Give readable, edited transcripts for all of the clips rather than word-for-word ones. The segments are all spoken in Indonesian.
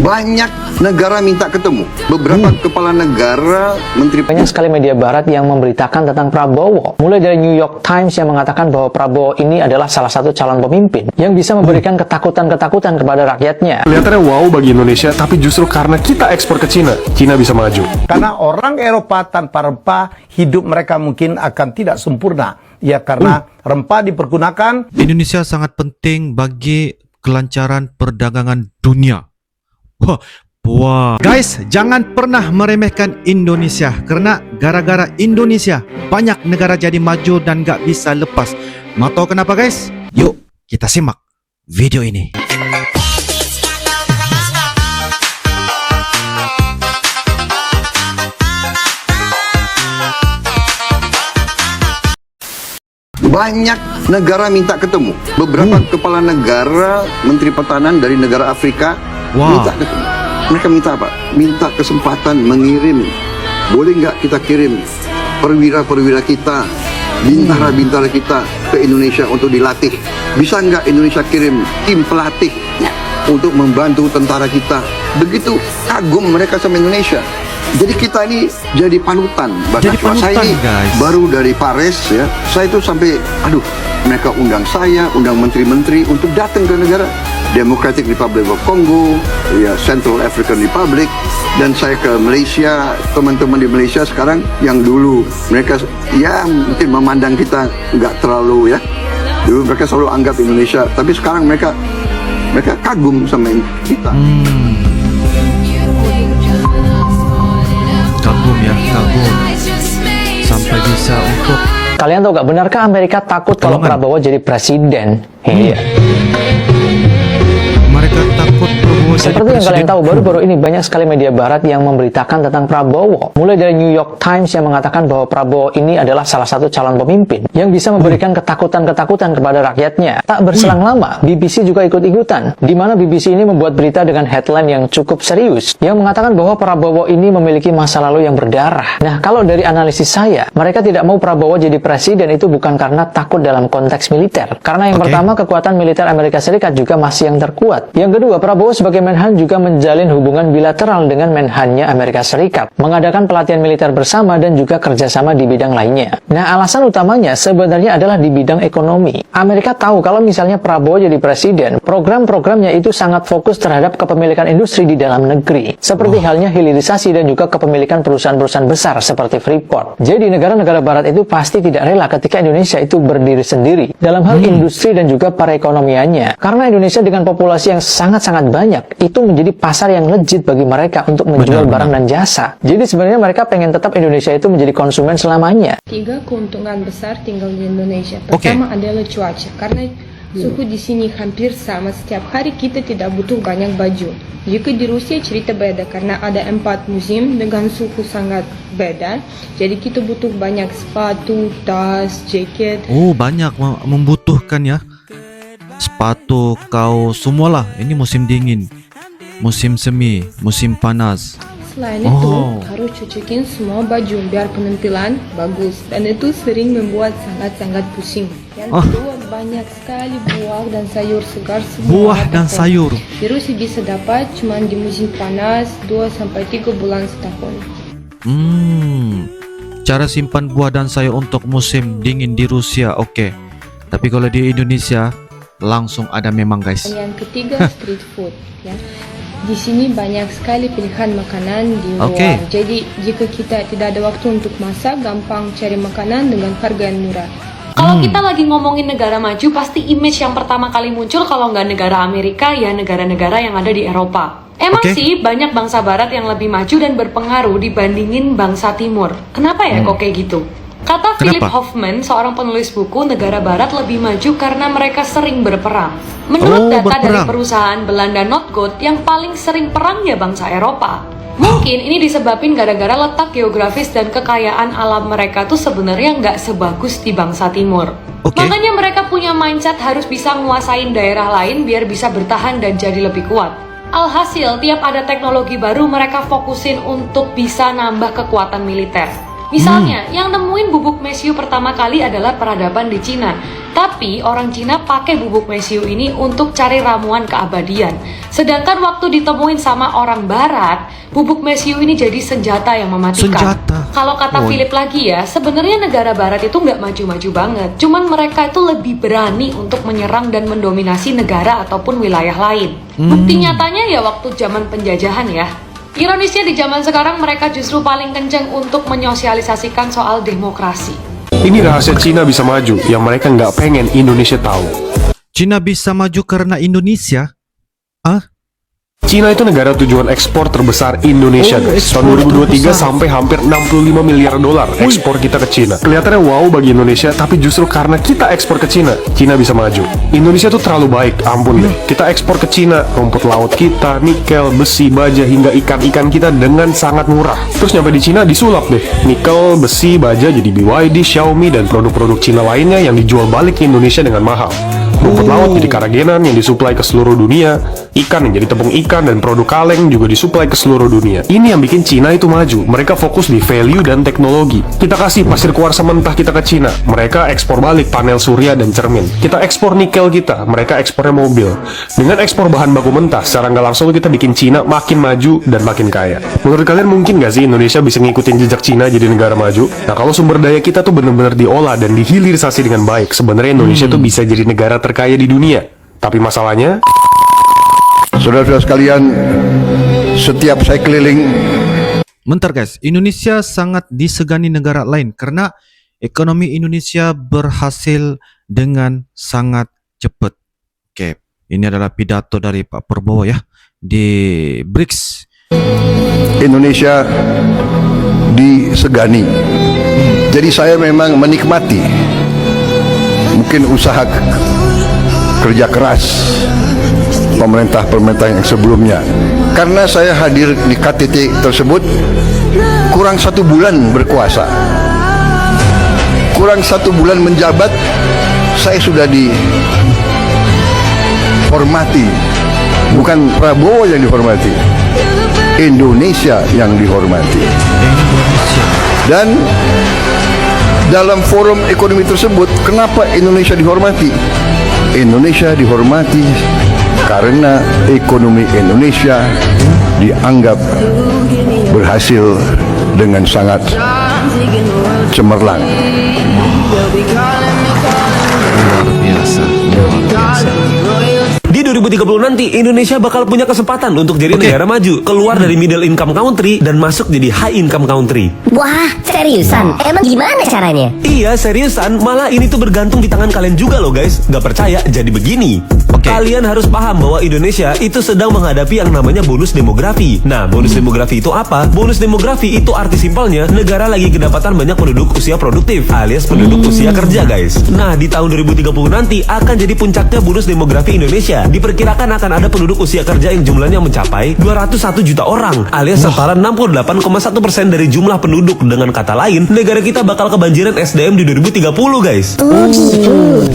Banyak negara minta ketemu. Beberapa kepala negara, menteri. Banyak sekali media barat yang memberitakan tentang Prabowo. Mulai dari New York Times yang mengatakan bahwa Prabowo ini adalah salah satu calon pemimpin yang bisa memberikan ketakutan-ketakutan kepada rakyatnya. Kelihatannya wow bagi Indonesia, tapi justru karena kita ekspor ke Cina, Cina bisa maju. Karena orang Eropa tanpa rempah, hidup mereka mungkin akan tidak sempurna. Ya, karena rempah dipergunakan. Indonesia sangat penting bagi kelancaran perdagangan dunia. Wah. Guys, jangan pernah meremehkan Indonesia, karena gara-gara Indonesia banyak negara jadi maju dan gak bisa lepas. Mau tahu kenapa guys? Yuk kita simak video ini. Banyak negara minta ketemu. Beberapa kepala negara, menteri pertahanan dari negara Afrika minta ketemu. Mereka minta apa? Minta kesempatan mengirim. Boleh nggak kita kirim perwira-perwira kita, bintara-bintara kita ke Indonesia untuk dilatih? Bisa nggak Indonesia kirim tim pelatih untuk membantu tentara kita? Begitu kagum mereka sama Indonesia. Jadi kita ini jadi panutan. Jadi panutan, saya ini guys. Baru dari Paris ya, saya itu sampai, mereka undang saya, undang menteri-menteri untuk datang ke negara Democratic Republic of Congo, ya Central African Republic, dan saya ke Malaysia. Teman-teman di Malaysia sekarang yang dulu mereka ya mungkin memandang kita nggak terlalu ya, dulu mereka selalu anggap Indonesia, tapi sekarang mereka kagum sama kita. Kagum sampai bisa untuk. Kalian tahu gak, benarkah Amerika takut kalau Prabowo jadi presiden? Iya. Mereka takut Prabowo jadi Seperti yang kalian presiden. tahu, baru-baru ini banyak sekali media barat yang memberitakan tentang Prabowo. Mulai dari New York Times yang mengatakan bahwa Prabowo ini adalah salah satu calon pemimpin yang bisa memberikan ketakutan-ketakutan kepada rakyatnya. Tak berselang lama, BBC juga ikut-ikutan, di mana BBC ini membuat berita dengan headline yang cukup serius, yang mengatakan bahwa Prabowo ini memiliki masa lalu yang berdarah. Nah, kalau dari analisis saya, mereka tidak mau Prabowo jadi presiden itu bukan karena takut dalam konteks militer. Karena yang pertama, kekuatan militer Amerika Serikat juga masih yang terkuat. Yang kedua, Prabowo sebagai Menhan juga menjalin hubungan bilateral dengan Menhannya Amerika Serikat, mengadakan pelatihan militer bersama dan juga kerjasama di bidang lainnya. Nah, alasan utamanya sebenarnya adalah di bidang ekonomi. Amerika tahu kalau misalnya Prabowo jadi presiden, program-programnya itu sangat fokus terhadap kepemilikan industri di dalam negeri, seperti halnya hilirisasi dan juga kepemilikan perusahaan-perusahaan besar seperti Freeport. Jadi negara-negara barat itu pasti tidak rela ketika Indonesia itu berdiri sendiri dalam hal industri dan juga perekonomiannya. Karena Indonesia dengan populasi yang sangat-sangat banyak, itu menjadi pasar yang legit bagi mereka untuk menjual barang dan jasa. Jadi sebenarnya mereka pengen tetap Indonesia itu menjadi konsumen selamanya. 3 keuntungan besar tinggal di Indonesia. Pertama adalah cuaca, karena suhu di sini hampir sama. Setiap hari kita tidak butuh banyak baju. Jika di Rusia cerita beda, karena ada 4 musim dengan suhu sangat beda. Jadi kita butuh banyak sepatu, tas, jaket. Oh, banyak membutuhkan ya. Sepatu, kaos, semualah. Ini musim dingin, musim semi, musim panas. Selain itu, harus cucikin semua baju biar penampilan bagus. Dan itu sering membuat sangat-sangat pusing. Yang kedua, banyak sekali buah dan sayur segar semua. Buah dan sayur. Di Rusia bisa dapat cuma di musim panas 2-3 bulan setahun. Cara simpan buah dan sayur untuk musim dingin di Rusia, oke. Tapi kalau di Indonesia langsung ada memang guys. Dan yang ketiga, street food ya. Di sini banyak sekali pilihan makanan di luar. Jadi jika kita tidak ada waktu untuk masak, gampang cari makanan dengan harga yang murah. Kalau kita lagi ngomongin negara maju, pasti image yang pertama kali muncul kalau nggak negara Amerika, ya negara-negara yang ada di Eropa. Emang sih banyak bangsa barat yang lebih maju dan berpengaruh dibandingin bangsa timur. Kenapa ya kok kayak gitu? Kata Philip Hoffman, seorang penulis buku, negara barat lebih maju karena mereka sering berperang. Menurut data dari perusahaan Belanda Notgoed, yang paling sering perang ya bangsa Eropa. Mungkin ini disebabkan gara-gara letak geografis dan kekayaan alam mereka tuh sebenarnya nggak sebagus di bangsa timur. Makanya mereka punya mindset harus bisa nguasain daerah lain biar bisa bertahan dan jadi lebih kuat. Alhasil, tiap ada teknologi baru mereka fokusin untuk bisa nambah kekuatan militer. Misalnya, yang nemuin bubuk mesiu pertama kali adalah peradaban di Cina. Tapi orang Cina pakai bubuk mesiu ini untuk cari ramuan keabadian. Sedangkan waktu ditemuin sama orang Barat, bubuk mesiu ini jadi senjata yang mematikan. Senjata. Kalau kata Philip lagi ya, sebenarnya negara Barat itu nggak maju-maju banget. Cuman mereka itu lebih berani untuk menyerang dan mendominasi negara ataupun wilayah lain. Bukti nyatanya ya waktu zaman penjajahan ya. Ironisnya di zaman sekarang mereka justru paling kenceng untuk menyosialisasikan soal demokrasi. Ini rahasia Cina bisa maju yang mereka nggak pengen Indonesia tahu. Cina bisa maju karena Indonesia? Ah? Cina itu negara tujuan ekspor terbesar Indonesia, guys. Tahun 2023 sampai hampir 65 miliar dolar ekspor kita ke Cina. Kelihatannya wow bagi Indonesia, tapi justru karena kita ekspor ke Cina, Cina bisa maju. Indonesia tuh terlalu baik, ampun deh. Kita ekspor ke Cina, rumput laut kita, nikel, besi, baja, hingga ikan-ikan kita dengan sangat murah. Terus nyampe di Cina disulap deh. Nikel, besi, baja jadi BYD, Xiaomi, dan produk-produk Cina lainnya yang dijual balik ke Indonesia dengan mahal. Rumput laut jadi karagenan yang disuplai ke seluruh dunia, ikan yang jadi tepung ikan, dan produk kaleng juga disuplai ke seluruh dunia. Ini yang bikin Cina itu maju. Mereka fokus di value dan teknologi. Kita kasih pasir kuarsa mentah kita ke Cina, mereka ekspor balik panel surya dan cermin. Kita ekspor nikel kita, mereka ekspornya mobil. Dengan ekspor bahan baku mentah, secara nggak langsung kita bikin Cina makin maju dan makin kaya. Menurut kalian mungkin nggak sih Indonesia bisa ngikutin jejak Cina jadi negara maju? Nah, kalau sumber daya kita tuh bener-bener diolah dan dihilirisasi dengan baik, sebenarnya Indonesia tuh bisa jadi negara terkaya di dunia. Tapi masalahnya, Saudara-saudara sekalian, setiap saya keliling, Bentar guys, Indonesia sangat disegani negara lain karena ekonomi Indonesia berhasil dengan sangat cepat. Oke, ini adalah pidato dari Pak Prabowo ya di BRICS. Indonesia disegani. Jadi saya memang menikmati mungkin usaha kerja keras pemerintah-pemerintah yang sebelumnya. Karena saya hadir di KTT tersebut kurang 1 bulan berkuasa, kurang 1 bulan menjabat, saya sudah dihormati. Bukan Prabowo yang dihormati, Indonesia yang dihormati. Dan dalam forum ekonomi tersebut, kenapa Indonesia dihormati? Indonesia dihormati karena ekonomi Indonesia dianggap berhasil dengan sangat cemerlang. Luar biasa, luar biasa. Di 2030 nanti Indonesia bakal punya kesempatan untuk jadi negara maju, keluar dari middle income country dan masuk jadi high income country. Wah, seriusan? Emang gimana caranya? Iya, seriusan. Malah ini tuh bergantung di tangan kalian juga loh guys. Gak percaya? Jadi begini. Kalian harus paham bahwa Indonesia itu sedang menghadapi yang namanya bonus demografi. Nah, bonus demografi itu apa? Bonus demografi itu arti simpelnya negara lagi kedapatan banyak penduduk usia produktif alias penduduk usia kerja guys. Nah, di tahun 2030 nanti akan jadi puncaknya bonus demografi Indonesia. Diperkirakan akan ada penduduk usia kerja yang jumlahnya mencapai 201 juta orang alias setara 68,1% dari jumlah penduduk. Dengan kata lain, negara kita bakal kebanjiran SDM di 2030 guys.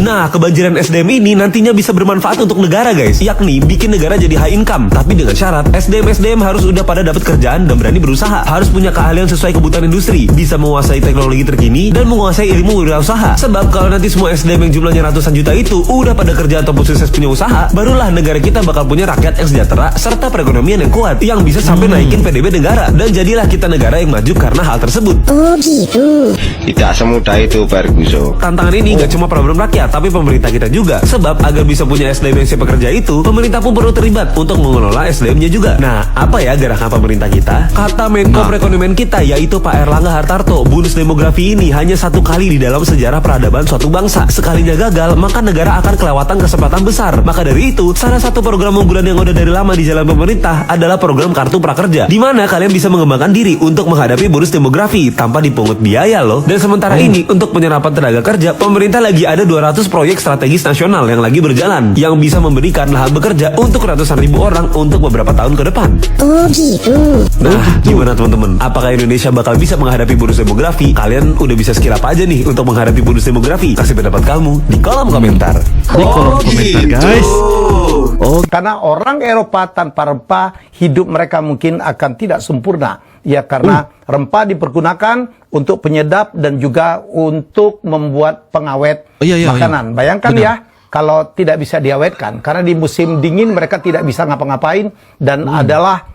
Nah, kebanjiran SDM ini nantinya bisa bermanfaat untuk negara guys, yakni bikin negara jadi high income. Tapi dengan syarat SDM harus udah pada dapat kerjaan dan berani berusaha, harus punya keahlian sesuai kebutuhan industri, bisa menguasai teknologi terkini dan menguasai ilmu wirausaha. Sebab kalau nanti semua SDM yang jumlahnya ratusan juta itu udah pada kerja ataupun sukses punya usaha, barulah negara kita bakal punya rakyat yang sejahtera serta perekonomian yang kuat yang bisa sampai naikin PDB negara, dan jadilah kita negara yang maju karena hal tersebut. Oh gitu. Tidak semudah itu, Ferguson. Tantangan ini gak cuma problem rakyat, tapi pemerintah kita juga. Sebab agar bisa punya SDM yang siap bekerja itu, pemerintah pun perlu terlibat untuk mengelola SDM-nya juga. Nah, apa ya gerakan pemerintah kita? Kata Menko Perekonomian kita, yaitu Pak Erlangga Hartarto, bonus demografi ini hanya 1 kali di dalam sejarah peradaban suatu bangsa. Sekalinya gagal, maka negara akan kelewatan kesempatan besar. Maka dari itu, salah satu program unggulan yang udah dari lama di jalan pemerintah adalah program Kartu Prakerja, di mana kalian bisa mengembangkan diri untuk menghadapi bonus demografi tanpa dipungut biaya loh. Dan sementara ini, untuk penyerapan tenaga kerja, pemerintah lagi ada 200 proyek strategis nasional yang lagi berjalan, yang bisa memberikan lahan bekerja untuk ratusan ribu orang untuk beberapa tahun ke depan. Oh gitu. Nah, gimana teman-teman? Apakah Indonesia bakal bisa menghadapi bonus demografi? Kalian udah bisa skill apa aja nih untuk menghadapi bonus demografi? Kasih pendapat kamu di kolom komentar. Di kolom komentar guys. Karena orang Eropa tanpa rempah, hidup mereka mungkin akan tidak sempurna. Ya, karena rempah dipergunakan untuk penyedap dan juga untuk membuat pengawet makanan. Bayangkan ya, kalau tidak bisa diawetkan, karena di musim dingin mereka tidak bisa ngapa-ngapain dan adalah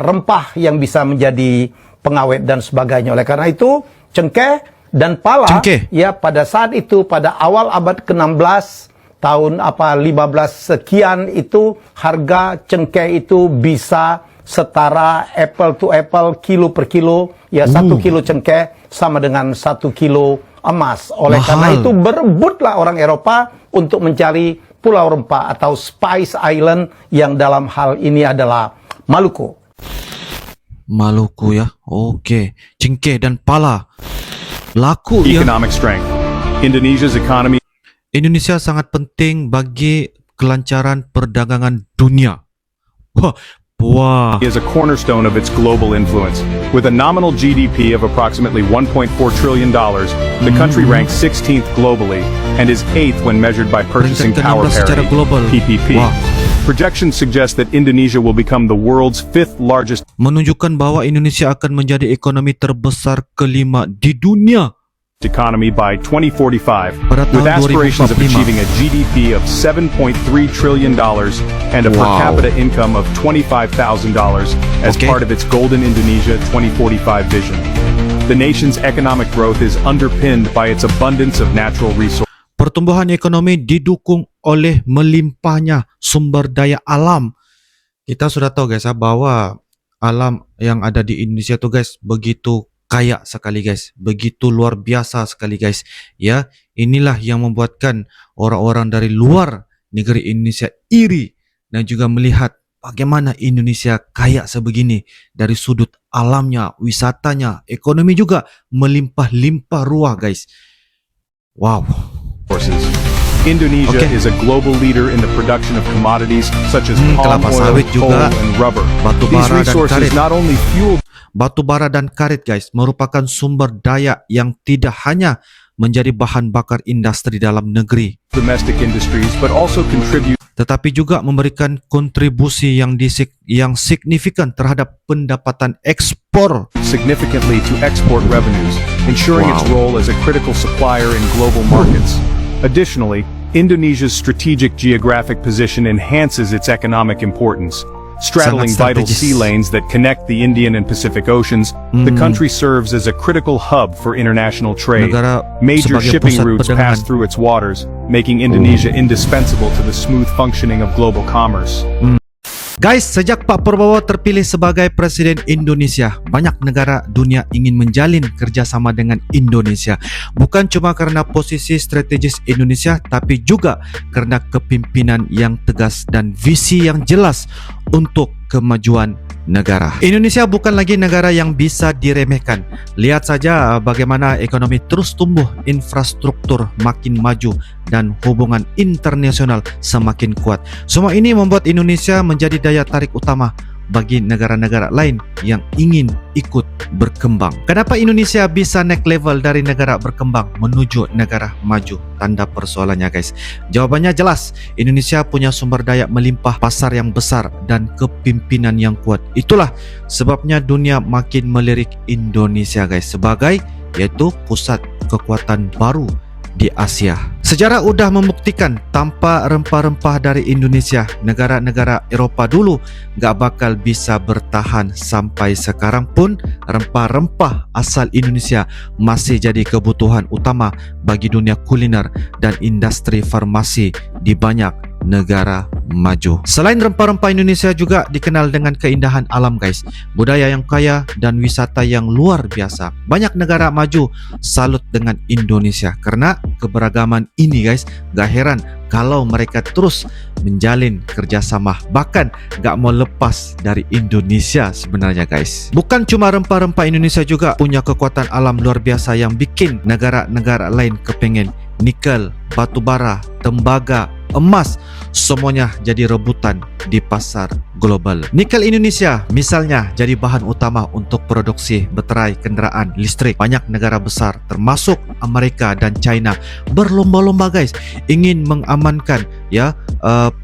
rempah yang bisa menjadi pengawet dan sebagainya. Oleh karena itu, cengkeh dan pala ya pada saat itu pada awal abad ke-16 tahun 15 sekian itu harga cengkeh itu bisa setara apple to apple, kilo per kilo, ya 1 kilo cengkeh sama dengan 1 kilo emas. Oleh karena itu berebutlah orang Eropa untuk mencari pulau rempah atau Spice Island yang dalam hal ini adalah Maluku. Maluku ya, oke. Cengkeh dan pala laku ya. Economic strength. Indonesia's economy. Indonesia sangat penting bagi kelancaran perdagangan dunia. Wah. Is a cornerstone of its global influence. With a nominal GDP of approximately $1.4 trillion, the country ranks 16th globally and is 8th when measured by purchasing power parity (PPP). Projections suggest that Indonesia will become the world's 5th largest. Menunjukkan bahwa Indonesia akan menjadi ekonomi terbesar kelima di dunia economy by 2045, with aspirations of achieving a GDP of $7.3 trillion and a per capita income of $25,000 as part of its Golden Indonesia 2045 vision. The nation's economic growth is underpinned by its abundance of natural resources. Pertumbuhan ekonomi didukung oleh melimpahnya sumber daya alam. Kita sudah tahu guys bahwa alam yang ada di Indonesia tuh guys begitu kaya sekali guys, begitu luar biasa sekali guys. Ya, inilah yang membuatkan orang-orang dari luar negeri Indonesia iri dan juga melihat bagaimana Indonesia kaya sebegini dari sudut alamnya, wisatanya, ekonomi juga melimpah-limpah ruah guys. Wow. Indonesia is a global leader in the production of commodities such as palm oil, coal, and rubber. These resources not only fuel batu bara dan karet guys merupakan sumber daya yang tidak hanya menjadi bahan bakar industri dalam negeri, domestic industries, but also contribute, tetapi juga memberikan kontribusi yang signifikan terhadap pendapatan ekspor, significantly to export revenues, ensuring its role as a critical supplier in global markets. Additionally, Indonesia's strategic geographic position enhances its economic importance. Straddling vital sea lanes that connect the Indian and Pacific Oceans, the country serves as a critical hub for international trade. Major shipping routes pass through its waters, making Indonesia indispensable to the smooth functioning of global commerce. Guys, sejak Pak Prabowo terpilih sebagai Presiden Indonesia, banyak negara dunia ingin menjalin kerjasama dengan Indonesia. Bukan cuma karena posisi strategis Indonesia, tapi juga karena kepimpinan yang tegas dan visi yang jelas untuk kemajuan negara. Indonesia bukan lagi negara yang bisa diremehkan. Lihat saja bagaimana ekonomi terus tumbuh, infrastruktur makin maju, dan hubungan internasional semakin kuat. Semua ini membuat Indonesia menjadi daya tarik utama bagi negara-negara lain yang ingin ikut berkembang. Kenapa Indonesia bisa naik level dari negara berkembang menuju negara maju? Tanda persoalannya guys. Jawabannya jelas. Indonesia punya sumber daya melimpah, pasar yang besar, dan kepimpinan yang kuat. Itulah sebabnya dunia makin melirik Indonesia guys sebagai yaitu pusat kekuatan baru di Asia. Sejarah udah membuktikan tanpa rempah-rempah dari Indonesia, negara-negara Eropa dulu gak bakal bisa bertahan. Sampai sekarang pun rempah-rempah asal Indonesia masih jadi kebutuhan utama bagi dunia kuliner dan industri farmasi di banyak negara maju. Selain rempah-rempah, Indonesia juga dikenal dengan keindahan alam guys, budaya yang kaya dan wisata yang luar biasa. Banyak negara maju salut dengan Indonesia karena keberagaman ini guys. Gak heran kalau mereka terus menjalin kerjasama, bahkan gak mau lepas dari Indonesia sebenarnya guys. Bukan cuma rempah-rempah, Indonesia juga punya kekuatan alam luar biasa yang bikin negara-negara lain kepengen. Nikel, batu bara, tembaga, emas, semuanya jadi rebutan di pasar global. Nikel Indonesia misalnya jadi bahan utama untuk produksi baterai kendaraan listrik. Banyak negara besar termasuk Amerika dan China berlomba-lomba guys ingin mengamankan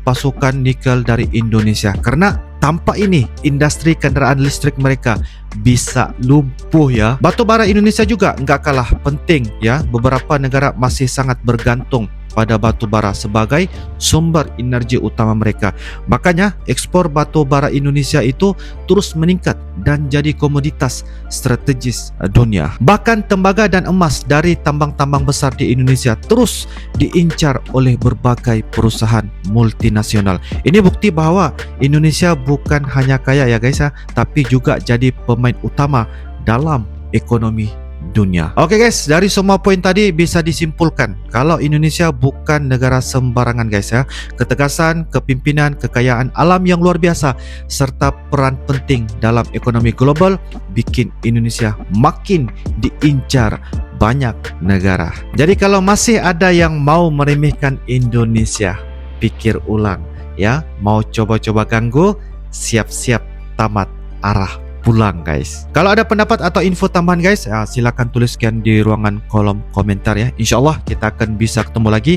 pasukan nikel dari Indonesia, karena tanpa ini industri kendaraan listrik mereka bisa lumpuh ya. Batu bara Indonesia juga nggak kalah penting ya. Beberapa negara masih sangat bergantung pada batu bara sebagai sumber energi utama mereka. Makanya ekspor batu bara Indonesia itu terus meningkat dan jadi komoditas strategis dunia. Bahkan tembaga dan emas dari tambang-tambang besar di Indonesia terus diincar oleh berbagai perusahaan multinasional. Ini bukti bahwa Indonesia bukan hanya kaya ya guys ya, tapi juga jadi pemain utama dalam ekonomi dunia. Oke guys, dari semua poin tadi bisa disimpulkan kalau Indonesia bukan negara sembarangan guys ya. Ketegasan, kepimpinan, kekayaan alam yang luar biasa serta peran penting dalam ekonomi global bikin Indonesia makin diincar banyak negara. Jadi kalau masih ada yang mau meremehkan Indonesia, pikir ulang ya. Mau coba-coba ganggu, siap-siap tamat arah pulang guys. Kalau ada pendapat atau info tambahan guys, silakan tuliskan di ruangan kolom komentar ya. InsyaAllah kita akan bisa ketemu lagi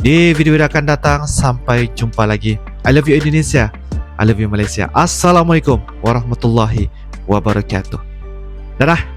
di video-video akan datang. Sampai jumpa lagi. I love you Indonesia, I love you Malaysia. Assalamualaikum warahmatullahi wabarakatuh. Dadah.